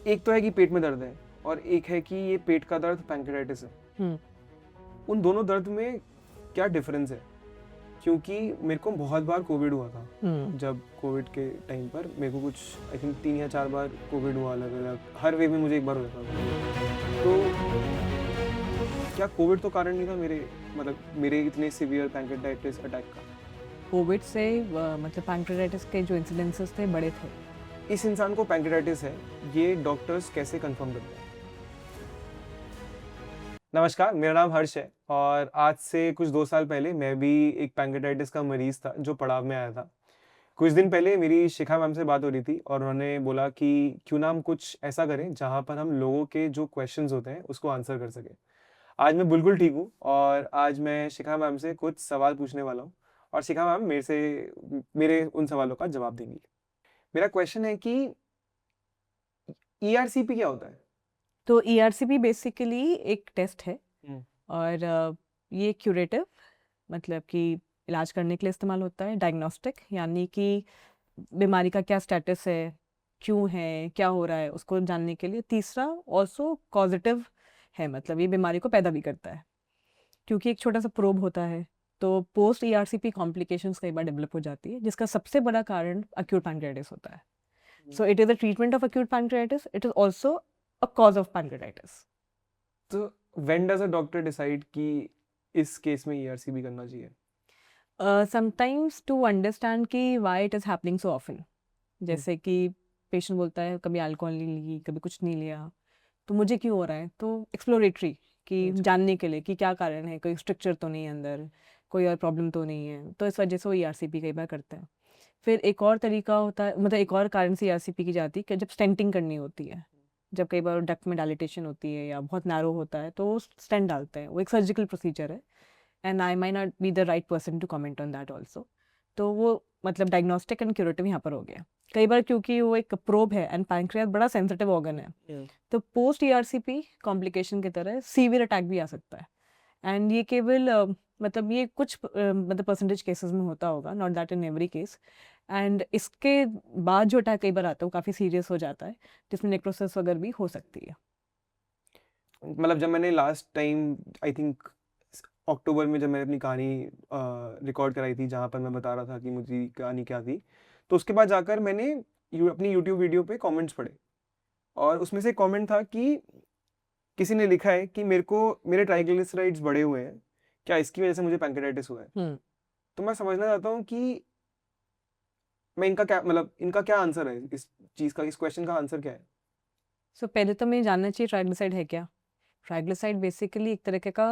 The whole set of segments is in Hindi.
एक तो है कि पेट में दर्द है और एक है कि ये पेट का दर्द पैंक्रियाटिस है। हम्म उन दोनों दर्द में क्या डिफरेंस है? क्योंकि मेरे को बहुत बार कोविड हुआ था। हम्म जब कोविड के टाइम पर मेरे को कुछ आई थिंक 3 या 4 बार कोविड हुआ, अलग अलग हर वेव में मुझे एक बार हुआ था। तो क्या कोविड तो कारण नहीं था मेरे इतने सिवियर पैंक्रियाटाइटिस अटैक का? कोविड से मतलब पैंक्रियाटाइटिस के जो इंसिडेंसेस थे बड़े थे। इस इंसान को पैंक्रियाटाइटिस है, ये डॉक्टर्स कैसे कंफर्म करते हैं? नमस्कार, मेरा नाम हर्ष है और आज से कुछ 2 साल पहले मैं भी एक पैंक्रियाटाइटिस का मरीज था जो पड़ाव में आया था। कुछ दिन पहले मेरी शिखा मैम से बात हो रही थी और उन्होंने बोला कि क्यों ना हम कुछ ऐसा करें जहाँ पर हम लोगों के जो क्वेश्चंस होते हैं उसको आंसर कर सकें। आज मैं बिल्कुल ठीक हूँ और आज मैं शिखा मैम से कुछ सवाल पूछने वाला हूँ और शिखा मैम मेरे उन सवालों का जवाब देंगी। मेरा क्वेश्चन है कि ईआरसीपी क्या होता है? तो ईआरसीपी बेसिकली एक टेस्ट है हम्म, और ये क्यूरेटिव मतलब कि इलाज करने के लिए इस्तेमाल होता है। डायग्नोस्टिक यानी कि बीमारी का क्या स्टेटस है, क्यों है, क्या हो रहा है उसको जानने के लिए। तीसरा ऑल्सो कॉजेटिव है, मतलब ये बीमारी को पैदा भी करता है क्योंकि एक छोटा सा प्रोब होता है। तो पोस्ट ईआरसीपी कॉम्प्लिकेशंस कई बार डेवलप हो जाती है जिसका सबसे बड़ा कारण अक्यूट पैंक्रियाटिस होता है। So it is a treatment of acute pancreatitis. It is also a cause of pancreatitis. तो when does a doctor decide कि इस केस में ईआरसीपी करना चाहिए? Sometimes to understand कि why it is happening so often. जैसे कि पेशेंट बोलता है कभी अल्कोहल नहीं ली, कभी कुछ नहीं लिया, तो मुझे क्यों हो रहा है। तो एक्सप्लोरेटरी कि अच्छा। जानने के लिए कि क्या कारण है, कोई स्ट्रक्चर तो नहीं है अंदर, कोई और प्रॉब्लम तो नहीं है, तो इस वजह से वो ईआरसीपी कई बार करता है। फिर एक और तरीका होता है, मतलब एक और कारण से ईआरसीपी की जाती है कि जब स्टेंटिंग करनी होती है, जब कई बार डक्ट में डायलिटेशन होती है या बहुत नैरो होता है तो वो स्टेंट डालते हैं। वो एक सर्जिकल प्रोसीजर है and I may not be the right person to comment on that also. तो वो मतलब डायग्नोस्टिक एंड क्यूरेटिव यहाँ पर हो गया कई बार क्योंकि वो एक प्रोब है एंड पैंक्रियास बड़ा सेंसिटिव ऑर्गन है। तो पोस्ट ईआरसीपी कॉम्प्लिकेशन की तरह सीवियर अटैक भी आ सकता है एंड ये केवल मतलब ये कुछ मतलब परसेंटेज केसेस में होता होगा, not that in every case. And इसके बाद जो अटैक कई बार आता है वो काफ़ी सीरियस हो जाता है जिसमें नेक्रोसिस वगैरह भी हो सकती है। जब मैंने लास्ट टाइम आई थिंक अक्टूबर में जब मैंने अपनी कहानी रिकॉर्ड कराई थी जहाँ पर मैं बता रहा था कि मुझे कहानी क्या थी, तो उसके बाद जाकर मैंने अपनी यूट्यूब वीडियो पे कमेंट्स पढ़े और उसमें से एक कमेंट था कि किसी ने लिखा है कि मेरे ट्राइग्लिसराइड्स बढ़े हुए हैं, क्या इसकी वजह से मुझे पैंक्रियाटाइटिस हुआ है? हम्म तो मैं समझना चाहता हूँ कि मैं इनका क्या आंसर है, इस क्वेश्चन का आंसर क्या है? सो पहले तो मैं जानना चाहिए ट्राइग्लिसराइड है क्या। ट्राइग्लिसराइड बेसिकली एक तरीके का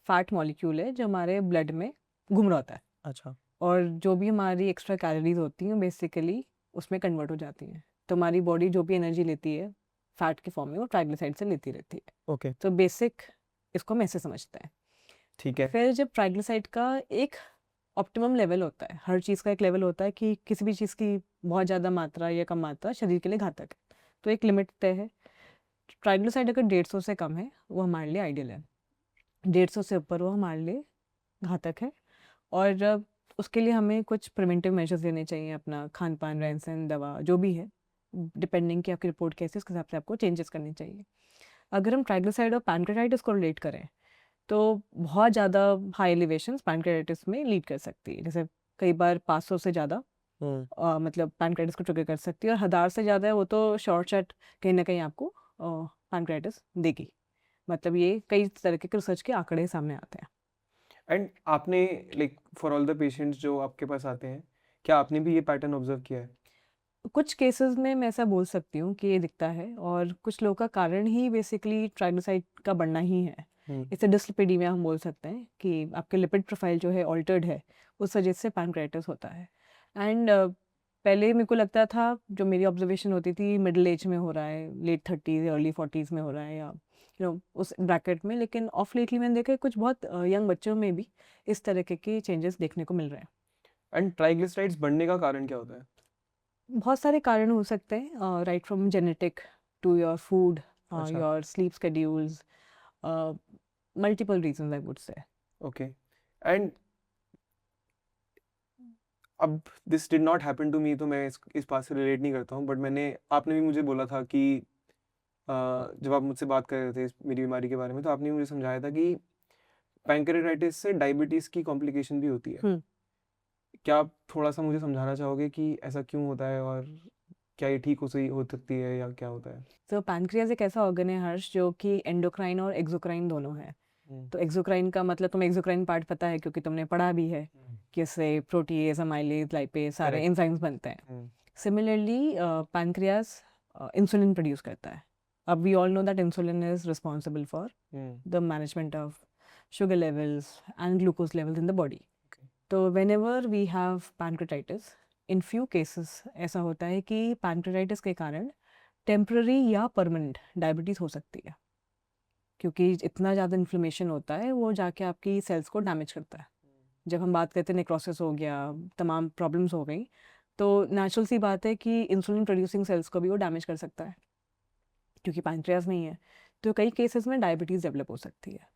फैट मॉलिक्यूल है जो हमारे ब्लड में घूम रहा होता है। अच्छा। और जो भी हमारी एक्स्ट्रा कैलोरीज होती हैं बेसिकली उसमें कन्वर्ट हो जाती हैं। तो हमारी बॉडी जो भी एनर्जी लेती है फैट के फॉर्म में वो ट्राइग्लिसराइड से लेती रहती है। ओके। तो बेसिक इसको हम ऐसे समझते हैं। ठीक है। फिर जब ट्राइग्लिसराइड का एक ऑप्टिमम लेवल होता है, हर चीज़ का एक लेवल होता है कि किसी भी चीज़ की बहुत ज़्यादा मात्रा या कम मात्रा शरीर के लिए घातक है, तो एक लिमिट तय है। ट्राइग्लिसराइड अगर 150 से कम है वो हमारे लिए आइडियल है, 150 से ऊपर वो हमारे लिए घातक है। और उसके लिए हमें कुछ प्रिवेंटिव मेजर्स लेने चाहिए, अपना खान पान, रहन सहन, दवा जो भी है, डिपेंडिंग कि आपकी रिपोर्ट कैसे, उसके हिसाब से आपको चेंजेस करने चाहिए। अगर हम ट्राइग्लिसराइड और पैनक्रेटाइटिस को रिलेट करें तो बहुत ज़्यादा हाई एलिवेशंस पैनक्रेटाइटिस में लीड कर सकती है। जैसे कई बार 500 से ज़्यादा मतलब पैनक्रेटाइटिस को ट्रिगर कर सकती है, और 1000 से ज़्यादा है वो तो शॉर्ट शॉट कहीं ना कहीं आपको पैनक्रेटाइटिस देगी। मतलब ये कई तरह के रिसर्च के आंकड़े सामने आते हैं। एंड आपने फॉर ऑल द पेशेंट्स जो आपके पास आते हैं, क्या आपने भी ये पैटर्न ऑब्जर्व किया है? कुछ केसेस में मैं ऐसा बोल सकती हूँ कि ये दिखता है, और कुछ लोगों का कारण ही बेसिकली ट्राइग्लिसराइड का बढ़ना ही है। इसे डिस्लिपिडीमिया हम बोल सकते हैं कि आपके लिपिड प्रोफाइल जो है ऑल्टर्ड है, उस वजह से पैनक्रेटाइटिस होता है। एंड पहले मेरे को लगता था, जो मेरी ऑब्जर्वेशन होती थी, मिडिल एज में हो रहा है, लेट 30s या अर्ली 40s में हो रहा है, या उस ब्रैकेट में। लेकिन ऑफ लेटली मैंने देखा है कुछ बहुत यंग बच्चों में भी इस तरह के चेंजेस देखने को मिल रहे हैं। एंड ट्राइग्लिसराइड्स बढ़ने का कारण क्या होता है? बहुत सारे कारण हो सकते हैं, right from genetic to your food, अच्छा। Your sleep schedules, multiple reasons I would say. Okay. And अब this did not happen to me, तो मैं इस बात से रिलेट नहीं करता हूँ, बट आपने भी मुझे बोला था कि जब आप मुझसे बात कर रहे थे मेरी बीमारी के बारे में, तो आपने मुझे समझाया था कि पैंक्रेटाइटिस से डायबिटीज़ की कॉम्प्लिकेशन भी होती है। हम्म क्या आप थोड़ा-सा मुझे समझाना चाहोगे कि ऐसा क्यों होता है और क्या ये ठीक हो सकती है या क्या होता है? तो पैनक्रियाज एक ऐसा ऑर्गन है हर्ष जो कि एंडोक्राइन और एक्सोक्राइन दोनों है। हुँ, तो एक्सोक्राइन का मतलब तुम्हें एक्सोक्राइन पार्ट पता है क्योंकि तुमने पढ़ा भी है हुँ, कि इससे प्रोटीएज अमाइलेज लाइपेज सारे करेक्ट। एंजाइम्स बनते हैं। Hmm, similarly pancreas insulin produce करता है। अब we all know that insulin is responsible for hmm, the management of sugar levels and glucose levels in the body. Okay, तो whenever we have pancreatitis, in few cases ऐसा होता है कि pancreatitis के कारण टेम्पररी या परमानेंट डायबिटीज़ हो सकती है, क्योंकि इतना ज़्यादा इन्फ्लेमेशन होता है वो जाके आपकी सेल्स को डैमेज करता है। जब हम बात करते हैं नेक्रोसिस हो गया, तमाम प्रॉब्लम्स हो गई, तो नेचुरल सी बात है कि इंसुलिन प्रोड्यूसिंग सेल्स को भी वो डैमेज कर सकता है क्योंकि पैंक्रियाज नहीं है। तो कई केसेस में डायबिटीज़ डेवलप हो सकती है।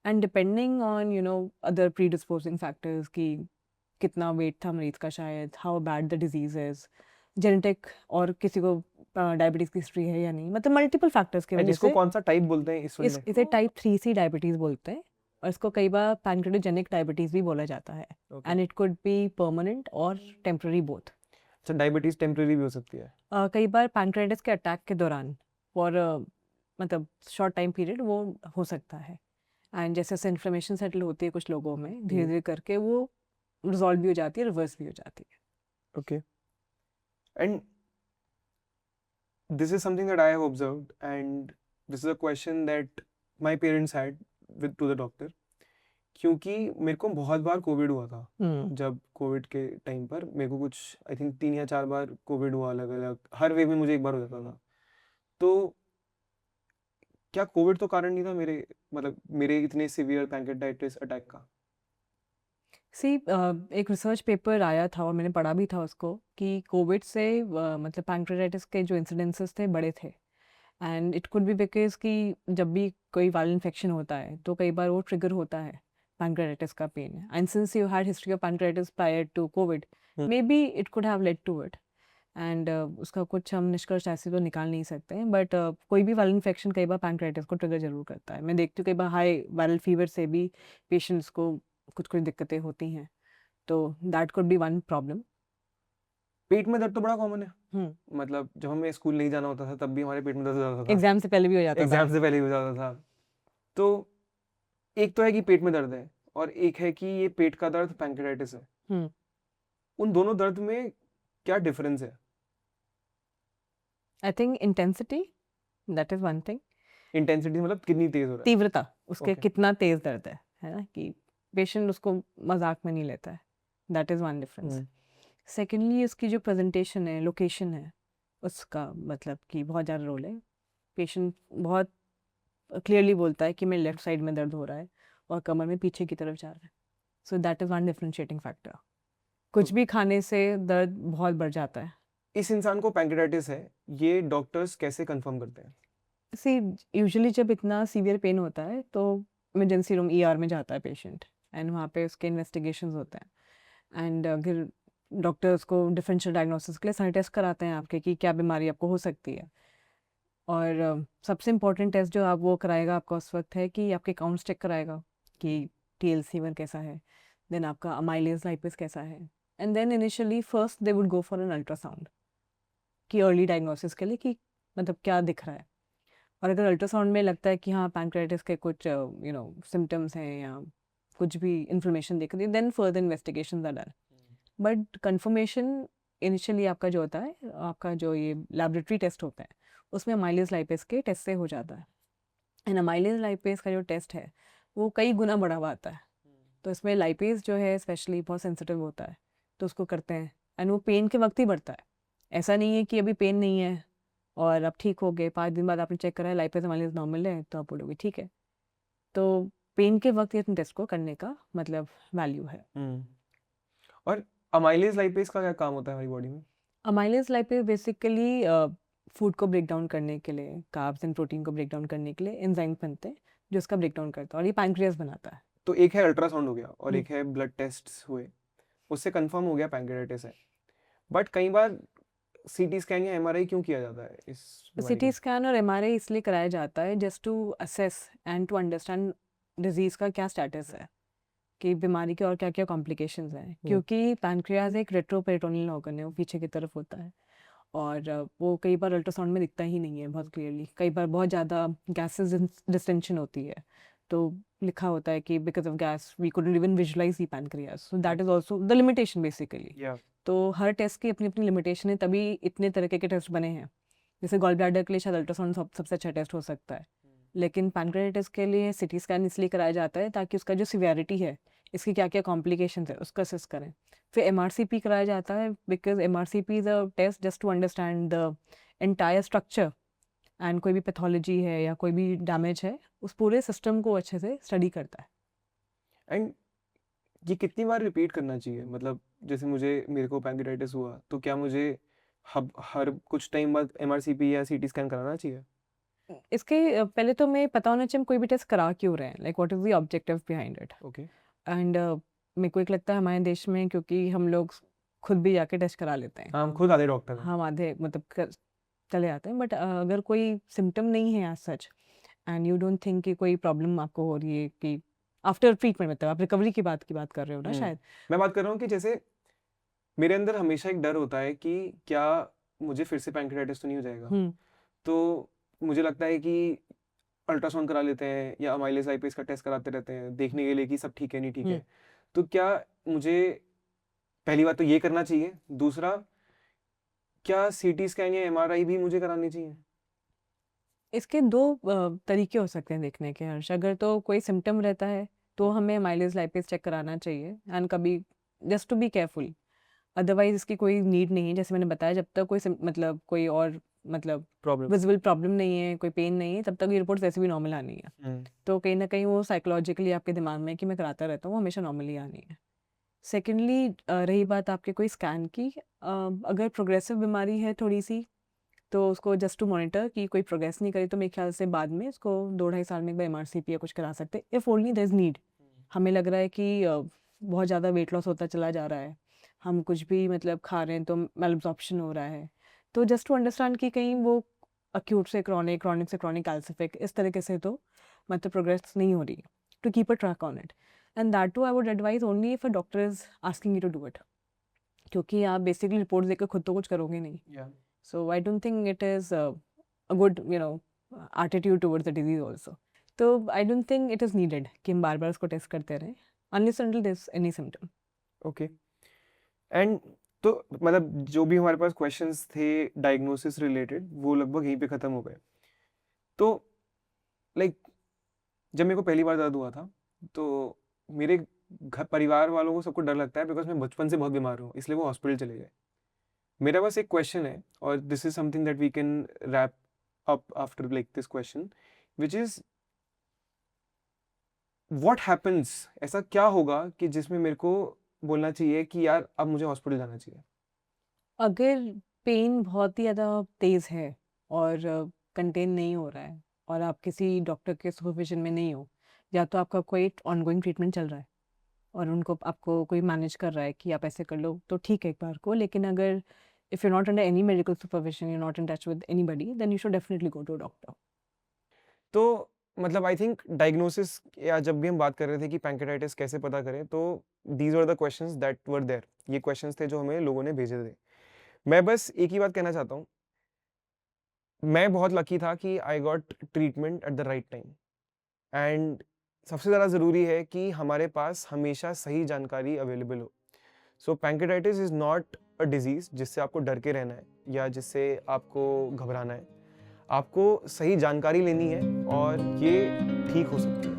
And depending on other predisposing factors कि कितना वेट था मरीज का, शायद how bad the disease is, genetic, और किसी को डायबिटीज़ की हिस्ट्री है या नहीं, मतलब मल्टीपल फैक्टर्स की एंड वजह इसको से कौन-सा टाइप बोलते हैं इंसुलिन में? इसे टाइप 3C डायबिटीज़ बोलते हैं। और इसको कई बार पैनक्रेटोजेनिक डायबिटीज़ भी बोला जाता है। Okay, and it could be permanent और टेम्पररी बोथ। अच्छा डायबिटीज़ टेम्परेरी भी हो सकती है। कई बार पैनक्रेटिस के अटैक के दौरान फॉर मतलब शॉर्ट टाइम पीरियड वो हो सकता है। एंड जैसे जैसे इन्फ्लेमेशन सेटल होती है कुछ लोगों में, धीरे धीरे करके वो रिजॉल्व भी हो जाती है, रिवर्स भी हो जाती है। Okay, and this is something that I have observed and this is a question that my parents had with to the doctor क्योंकि मेरे को बहुत बार कोविड हुआ था। जब कोविड के टाइम पर मेरे को कुछ आई थिंक 3 या 4 बार कोविड हुआ अलग-अलग, हर वेव में मुझे एक बार हो जाता था। तो क्या कोविड तो कारण नहीं था मेरे मतलब मेरे इतने सीवियर पैंक्रेटाइटिस अटैक का? सी एक रिसर्च पेपर आया था और मैंने पढ़ा भी था उसको कि कोविड से मतलब पैंक्रेटाइटिस के जो इंसिडेंसेस थे बड़े थे। And it could be because कि जब भी कोई वायरल इन्फेक्शन होता है तो कई बार वो ट्रिगर होता है पैंक्रेटाइटिस का pain. And since you had history of pancreatitis prior to COVID, maybe it could have led to it. And उसका कुछ हम निष्कर्ष ऐसे तो निकाल नहीं सकते हैं, बट कोई भी वायरल इन्फेक्शन कई बार पैंक्रेटाइटिस को ट्रिगर जरूर करता है। मैं देखती हूँ कई बार हाई वायरल फीवर से भी पेशेंट्स को कुछ कुछ दिक्कतें होती हैं, तो that could be one problem. पेट में दर्द तो बड़ा कॉमन है। मतलब जब हमें स्कूल नहीं जाना होता था तब भी हमारे पेट में दर्द हो जाता था। एग्जाम से पहले भी हो जाता था। एग्जाम से पहले ही हो जाता था। तो एक तो है कि पेट में दर्द है और एक है कि ये पेट का दर्द पैंक्रेटाइटिस है। हम्म उन दोनों दर्द में क्या डिफरेंस है? I think intensity, that is one thing. Intensity मतलब कितनी तेज हो रहा है? तीव्रता, उसके ओके। कितना तेज दर्द है ना, कि पेशेंट उसको मजाक में नहीं लेता है, that is one difference. Hmm, secondly उसकी जो प्रेजेंटेशन है, लोकेशन है, उसका मतलब कि बहुत ज़्यादा रोल है। पेशेंट बहुत क्लियरली बोलता है कि मेरे लेफ्ट साइड में दर्द हो रहा है और कमर में पीछे की तरफ जा रहा है। So that is one differentiating factor. कुछ भी खाने से दर्द बहुत बढ़ जाता है। इस इंसान को पैंक्रेटाइटिस है, ये डॉक्टर्स कैसे कंफर्म करते हैं? सी यूजुअली जब इतना सीवियर पेन होता है तो इमरजेंसी रूम ER में जाता है पेशेंट, एंड वहाँ पे उसके इन्वेस्टिगेशंस होते हैं। एंड अगर डॉक्टर्स को डिफरेंशियल डायग्नोसिस के लिए सारे टेस्ट कराते हैं आपके कि क्या बीमारी आपको हो सकती है। और सबसे इम्पोर्टेंट टेस्ट जो आप वो कराएगा आपका उस वक्त है कि आपके काउंट्स चेक कराएगा कि TLC1 कैसा है, देन आपका अमाइलेज लाइपेज कैसा है, and then initially first they would go for an ultrasound कि अर्ली डायग्नोसिस के लिए कि मतलब क्या दिख रहा है। और अगर अल्ट्रासाउंड में लगता है कि हाँ पैंक्रेटिस के कुछ सिम्टम्स हैं या कुछ भी इन्फ्लेमेशन दिख रही है, then further investigation are done. But confirmation initially आपका जो होता है, आपका जो ये लैबोरेटरी टेस्ट होता है उसमें अमाइलेज लाइपेज के टेस्ट से हो जाता है। एंड अमाइलेज लाइपेज का जो टेस्ट है वो कई गुना बढ़ा हुआ आता है। तो इसमें लाइपेज जो है स्पेशली बहुत सेंसिटिव होता है, तो उसको करते हैं। एंड वो पेन के वक्त ही बढ़ता है, ऐसा नहीं है कि अभी पेन नहीं है और अब ठीक हो गए, 5 दिन बाद आपने चेक करा है लाइपेज अमाइलेज नॉर्मल है तो आप बोलोगे ठीक है। तो पेन के वक्त ये टेस्ट को करने का मतलब वैल्यू है। और अमाइलेज लाइपेज का क्या काम होता है हमारी बॉडी में? अमाइलेज लाइपेज बेसिकली फूड को ब्रेक डाउन करने के लिए, कार्ब्स एंड प्रोटीन को ब्रेक डाउन करने के लिए एंजाइम बनते हैं जो इसका ब्रेक डाउन करता है, और ये पैंक्रियास बनाता है। तो एक है अल्ट्रासाउंड हो गया और एक है ब्लड टेस्ट हुए, उससे कंफर्म हो गया पैंक्रेटाइटिस है। बट कई बार सीटी स्कैन या एमआरआई क्यों किया जाता है इस बीमारी सीटी के? स्कैन और एमआरआई इसलिए कराया जाता है just to assess and to understand disease का क्या स्टेटस है, कि बीमारी के और क्या क्या कॉम्प्लिकेशंस हैं, क्योंकि पैनक्रियाज एक रेट्रोपेरिटोनियल ऑर्गन है, वो पीछे की तरफ होता है और वो कई बार अल्ट्रासाउंड में दिखता ही नहीं है बहुत क्लियरली, कई बार बहुत ज़्यादा गैसेस डिस्टेंशन होती है तो लिखा होता है कि because of gas we couldn't even visualize the pancreas, so that is also the limitation basically. या तो हर टेस्ट की अपनी अपनी लिमिटेशन है, तभी इतने तरीके के टेस्ट बने हैं। जैसे गॉल ब्लैडर के लिए शायद अल्ट्रासाउंड सबसे अच्छा टेस्ट हो सकता है, लेकिन पैनक्रियाटिस के लिए सिटी स्कैन इसलिए कराया जाता है ताकि उसका जो सिवियरिटी है, इसकी क्या क्या कॉम्प्लिकेशंस है, उसका असेस करें। फिर एमआरसीपी कराया जाता है because MRCP is a test just to understand the entire structure and कोई भी पैथोलॉजी है या कोई भी डैमेज है, उस पूरे सिस्टम को अच्छे से स्टडी करता है। एंड ये कितनी बार रिपीट करना चाहिए? मतलब जैसे मेरे को पैंक्रियाटाइटिस हुआ तो क्या मुझे हर कुछ टाइम बाद एमआरसीपी या सीटी स्कैन कराना चाहिए? इसके पहले तो हमें पता होना चाहिए हम कोई भी टेस्ट करा क्यों रहे हैं, like what is the objective behind it. Okay. And मेरे को एक लगता है हमारे देश में, क्योंकि हम लोग खुद भी जाके टेस्ट करा लेते हैं, हम खुद आधे डॉक्टर हैं। हम आधे मतलब चले आते हैं, बट अगर कोई सिम्टम नहीं है as such and you don't think कि कोई प्रॉब्लम आपको हो रही है, कि आफ्टर ट्रीटमेंट, मतलब आप रिकवरी की बात कर रहे हो ना शायद। मैं बात कर रहा हूँ कि जैसे मेरे अंदर हमेशा एक डर होता है कि क्या मुझे फिर से पैंक्रियाटाइटिस तो नहीं हो जाएगा। तो मुझे लगता है कि अल्ट्रासाउंड करा लेते हैं या अमाइलेज लाइपेज का टेस्ट कराते रहते हैं देखने के लिए कि सब ठीक है नहीं ठीक है। तो क्या मुझे पहली बात तो ये करना चाहिए, दूसरा क्या सीटी स्कैन या एमआरआई भी मुझे करानी चाहिए? इसके दो तरीके हो सकते हैं देखने के हर्ष। अगर तो कोई सिम्टम रहता है तो हमें माइलेज लाइपेज चेक कराना चाहिए एंड कभी just to be careful, otherwise इसकी कोई नीड नहीं है। जैसे मैंने बताया, जब तक कोई मतलब कोई और मतलब प्रॉब्लम विजिबल प्रॉब्लम नहीं है, कोई पेन नहीं है, तब तक ये रिपोर्ट्स वैसे भी नॉर्मल आनी है। तो कहीं ना कहीं वो साइकोलॉजिकली आपके दिमाग में कि मैं कराता रहता हूँ, वो हमेशा नॉर्मली आनी है। सेकेंडली रही बात आपके कोई स्कैन की, अगर प्रोग्रेसिव बीमारी है थोड़ी सी, तो उसको जस्ट टू मॉनिटर कि कोई प्रोग्रेस नहीं करे, तो मेरे ख्याल से बाद में इसको 2-2.5 साल में एक बार एमआरसीपी या कुछ करा सकते हैं, if only there is need. हमें लग रहा है कि बहुत ज़्यादा वेट लॉस होता चला जा रहा है, हम कुछ भी मतलब खा रहे हैं तो मैलअब्जॉर्प्शन हो रहा है, तो जस्ट टू अंडरस्टैंड कि कहीं वो अक्यूट से क्रॉनिक, क्रॉनिक से क्रॉनिक कैल्सिफिक इस तरीके से तो मतलब प्रोग्रेस नहीं हो रही, to keep a track on it. And that too I would advise only if a doctor is asking you to do it, क्योंकि आप बेसिकली रिपोर्ट देकर खुद तो कुछ करोगे नहीं। So I don't think it is a good, attitude towards the disease also. तो I don't think it is needed कि हम बार बार उसको टेस्ट करते रहें unless until there's any symptom. Okay. And तो मतलब जो भी हमारे पास क्वेश्चंस थे डायग्नोसिस रिलेटेड वो लगभग यहीं पे ख़त्म हो गए। तो लाइक जब मेरे को पहली बार दर्द हुआ था तो मेरे घर परिवार वालों को सबको डर लगता है बिकॉज मैं बचपन से बहुत बीमार हूँ, इसलिए वो हॉस्पिटल चले गए। मेरा बस एक क्वेश्चन है और this is something that we can wrap up after like this question which is what happens, ऐसा क्या होगा कि जिसमें मेरे को बोलना चाहिए कि यार अब मुझे हॉस्पिटल जाना चाहिए? अगर पेन बहुत ही ज़्यादा तेज़ है और कंटेन नहीं हो रहा है और आप किसी डॉक्टर के सुपरविजन में नहीं हो, या तो आपका कोई ऑनगोइंग ट्रीटमेंट चल रहा है और उनको आपको कोई मैनेज कर रहा है कि आप ऐसे कर लो, तो ठीक है एक बार को। लेकिन अगर if you not under any medical supervision, you not in touch with anybody, then you should definitely go to doctor. तो मतलब आई थिंक डायग्नोसिस या जब भी हम बात कर रहे थे कि पैंक्रियाटाइटिस कैसे पता करें, तो these were the questions that were there. ये क्वेश्चंस थे जो हमें लोगों ने भेजे थे। मैं बस एक ही बात कहना चाहता हूँ, मैं बहुत लकी था कि I got treatment at the right time. And सबसे ज़्यादा ज़रूरी है कि हमारे पास हमेशा सही जानकारी अवेलेबल हो। So pancreatitis is not a disease जिससे आपको डर के रहना है या जिससे आपको घबराना है। आपको सही जानकारी लेनी है और ये ठीक हो सकती है।